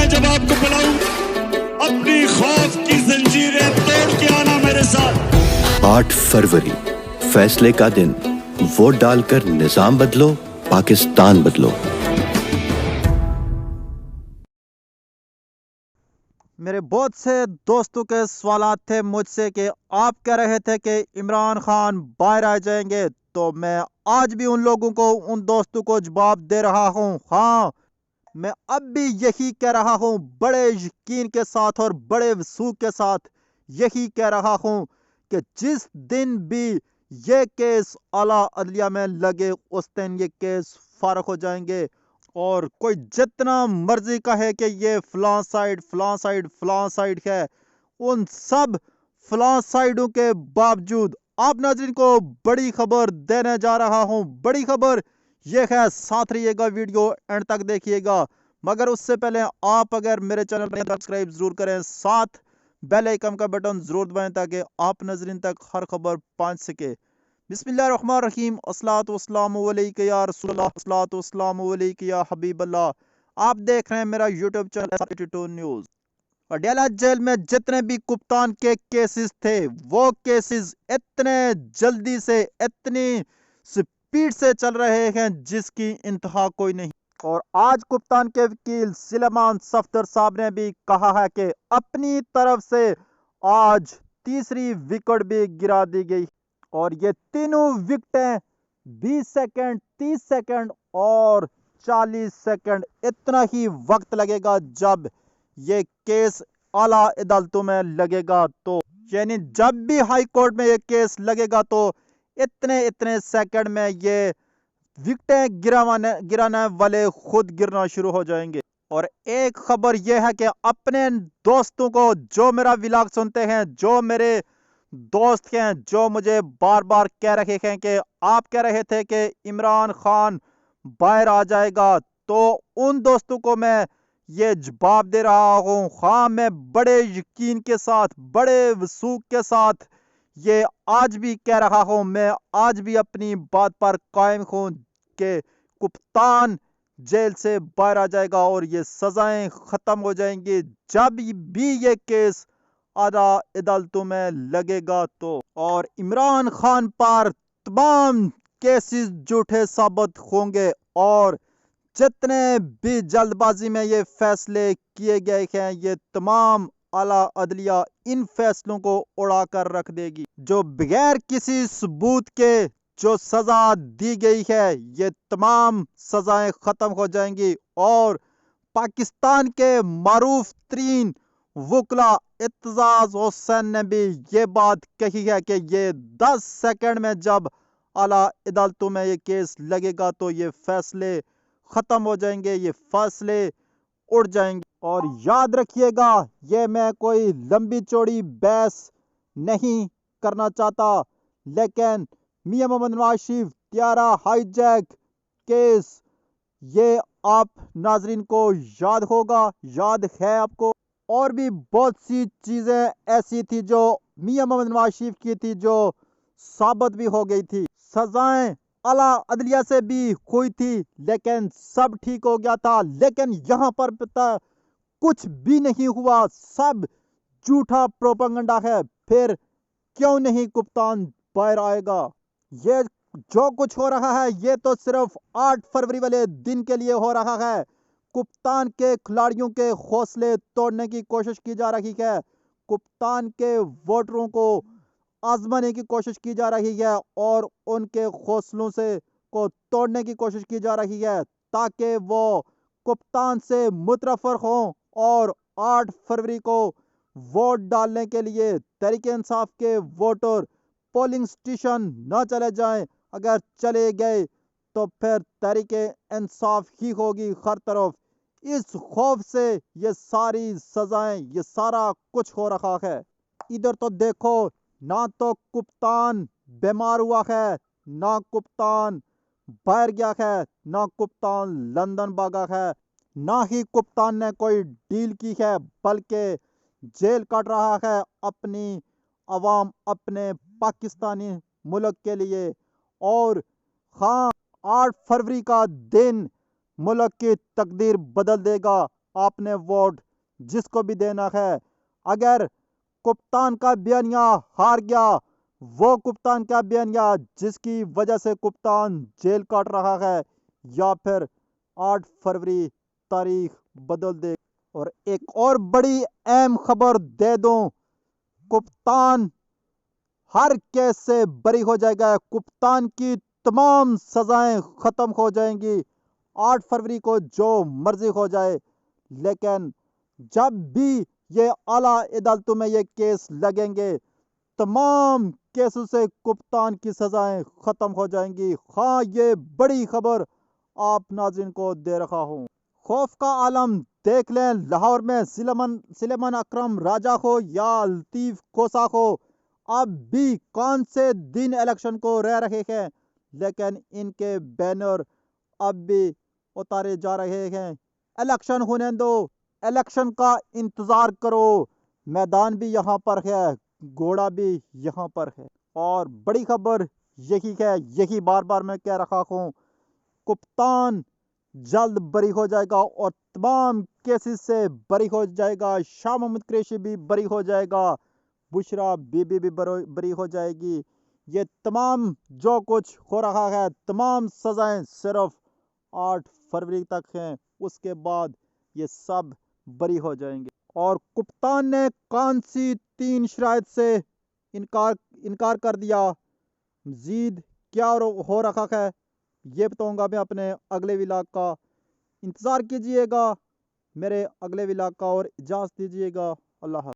میں جب آپ کو بلاؤں اپنی خوف کی زنجیریں توڑ کے آنا میرے ساتھ. 8 فروری فیصلے کا دن. ووٹ ڈال کر نظام بدلو، پاکستان بدلو. میرے بہت سے دوستوں کے سوالات تھے مجھ سے کہ آپ کہہ رہے تھے کہ عمران خان باہر آ جائیں گے، تو میں آج بھی ان لوگوں کو، ان دوستوں کو جواب دے رہا ہوں. ہاں، میں اب بھی یہی کہہ رہا ہوں، بڑے یقین کے ساتھ اور بڑے وثوق کے ساتھ یہی کہہ رہا ہوں کہ جس دن بھی یہ کیس اعلیٰ عدلیہ میں لگے اس دن یہ کیس فارغ ہو جائیں گے. اور کوئی جتنا مرضی کہے کہ یہ فلاں سائڈ فلاں سائڈ فلاں سائڈ ہے، ان سب فلاں سائڈوں کے باوجود آپ ناظرین کو بڑی خبر دینے جا رہا ہوں. بڑی خبر یہ ہے، ساتھ رہیے گا، ویڈیو اینڈ تک دیکھیے گا. مگر اس سے پہلے آپ اگر میرے چینل پر سبسکرائب ضرور کریں، ساتھ بیل آئیکن کا بٹن ضرور دبائیں تاکہ آپ ناظرین تک ہر خبر پہنچ سکے. بسم اللہ الرحمن الرحیم. الصلاۃ والسلام علیک یا رسول اللہ، الصلاۃ والسلام علیک یا حبیب اللہ. آپ دیکھ رہے ہیں میرا YouTube channel 82 news. Adiala jail میں جتنے بھی کپتان کے کیسز تھے، وہ کیسز اتنے جلدی سے، اتنی سپیڈ سے چل رہے ہیں جس کی انتہا کوئی نہیں. اور آج کپتان کے وکیل سلیمان صفدر صاحب نے بھی کہا ہے کہ اپنی طرف سے آج تیسری وکٹ بھی گرا دی گئی، اور یہ تینوں وکٹیں 20 سیکنڈ، 30 سیکنڈ اور 40 سیکنڈ اتنا ہی وقت لگے گا جب یہ کیس اعلیٰ عدالتوں میں لگے گا. تو یعنی جب بھی ہائی کورٹ میں یہ کیس لگے گا تو اتنے سیکنڈ میں یہ وکٹیں گرانے والے خود گرنا شروع ہو جائیں گے. اور ایک خبر یہ ہے کہ اپنے دوستوں کو جو میرا ولاگ سنتے ہیں، جو میرے دوست ہیں، جو مجھے بار بار کہہ رہے ہیں کہ آپ کہہ رہے تھے کہ عمران خان باہر آ جائے گا، تو ان دوستوں کو میں یہ جواب دے رہا ہوں. ہاں، میں بڑے یقین کے ساتھ، بڑے وثوق کے ساتھ یہ آج بھی کہہ رہا ہوں، میں آج بھی اپنی بات پر قائم ہوں کہ کپتان جیل سے باہر آ جائے گا اور یہ سزائیں ختم ہو جائیں گی جب بھی یہ کیس اعلیٰ عدالتوں میں لگے گا. تو اور عمران خان پر تمام کیسز جھوٹے ثابت ہوں گے، اور جتنے بھی جلد بازی میں یہ فیصلے کیے گئے ہیں، یہ تمام اعلیٰ عدلیہ ان فیصلوں کو اڑا کر رکھ دے گی. جو بغیر کسی ثبوت کے جو سزا دی گئی ہے، یہ تمام سزائیں ختم ہو جائیں گی. اور پاکستان کے معروف ترین وکلا اعتزاز حسین نے بھی یہ بات کہی ہے کہ یہ 10 سیکنڈ میں جب اعلیٰ عدالتوں میں یہ کیس لگے گا تو یہ فیصلے ختم ہو جائیں گے، یہ فیصلے اڑ جائیں گے. اور یاد رکھیے گا، یہ میں کوئی لمبی چوڑی بحث نہیں کرنا چاہتا، لیکن میاں محمد نواز شریف طیارہ ہائی جیک کیس، یہ آپ ناظرین کو یاد ہوگا، یاد ہے آپ کو. اور بھی بہت سی چیزیں ایسی تھی جو میاں محمد نواز شریف کی تھی جو ثابت بھی ہو گئی تھی. سزائیں اعلیٰ عدلیہ سے بھی ہوئی تھی لیکن سب ٹھیک ہو گیا تھا. لیکن یہاں پر پتہ کچھ بھی نہیں ہوا، سب جھوٹا پروپیگنڈا ہے. پھر کیوں نہیں کپتان باہر آئے گا؟ یہ جو کچھ ہو رہا ہے یہ تو صرف 8 فروری والے دن کے لیے ہو رہا ہے. کپتان کے کھلاڑیوں کے حوصلے توڑنے کی کوشش کی جا رہی ہے، کپتان کے ووٹروں کو آزمانے کی کوشش کی جا رہی ہے اور ان کے حوصلوں کو توڑنے کی کوشش کی جا رہی ہے تاکہ وہ کپتان سے متنفر ہوں اور 8 فروری کو ووٹ ڈالنے کے لیے تحریک انصاف کے ووٹر پولنگ سٹیشن نہ چلے جائیں. اگر چلے گئے تو پھر تحریک انصاف ہی ہوگی ہر طرف. اس خوف سے یہ ساری سزائیں، یہ سارا کچھ ہو رہا ہے. ادھر تو دیکھو، نہ تو کپتان بیمار ہوا ہے، نہ کپتان باہر گیا ہے، نہ کپتان لندن بھاگا ہے، نہ ہی کپتان نے کوئی ڈیل کی ہے، بلکہ جیل کاٹ رہا ہے اپنی عوام، اپنے پاکستانی ملک کے لیے. اور ہاں، 8 فروری کا دن ملک کی تقدیر بدل دے گا. آپ نے ووٹ جس کو بھی دینا ہے. اگر کپتان کا بیانیہ ہار گیا، وہ کپتان کا بیانیہ جس کی وجہ سے کپتان جیل کاٹ رہا ہے، یا پھر 8 فروری تاریخ بدل دے. اور ایک اور بڑی اہم خبر دے دوں، کپتان ہر کیس سے بری ہو جائے گا. کپتان کی تمام سزائیں ختم ہو جائیں گی 8 فروری کو، جو مرضی ہو جائے. لیکن جب بھی یہ اعلیٰ عدالتوں میں یہ کیس لگیں گے، تمام کیسوں سے کپتان کی سزائیں ختم ہو جائیں گی. ہاں، یہ بڑی خبر آپ ناظرین کو دے رہا ہوں. خوف کا عالم دیکھ لیں. لاہور میں سلیمان اکرم راجہ ہو یا لطیف کوسا ہو، اب بھی کون سے دن الیکشن کو رہ رہے ہیں، لیکن ان کے بینر اب بھی اتارے جا رہے ہیں. الیکشن ہونے دو، الیکشن کا انتظار کرو. میدان بھی یہاں پر ہے، گھوڑا بھی یہاں پر ہے. اور بڑی خبر یہی ہے، یہی بار بار میں کہہ رہا ہوں، کپتان جلد بری ہو جائے گا اور تمام کیسز سے بری ہو جائے گا. شاہ محمود قریشی بھی بری ہو جائے گا، بشرا بی بی بھی بری ہو جائے گی. یہ تمام جو کچھ ہو رہا ہے، تمام سزائیں صرف 8 فروری تک ہیں. اس کے بعد یہ سب بری ہو جائیں گے. اور کپتان نے کون سی 3 شرائط سے انکار کر دیا، مزید کیا ہو رہا ہے، یہ بتاؤں گا میں اپنے اگلے ولاگ کا. انتظار کیجئے گا میرے اگلے ولاگ کا، اور اجازت دیجئے گا. اللہ حافظ.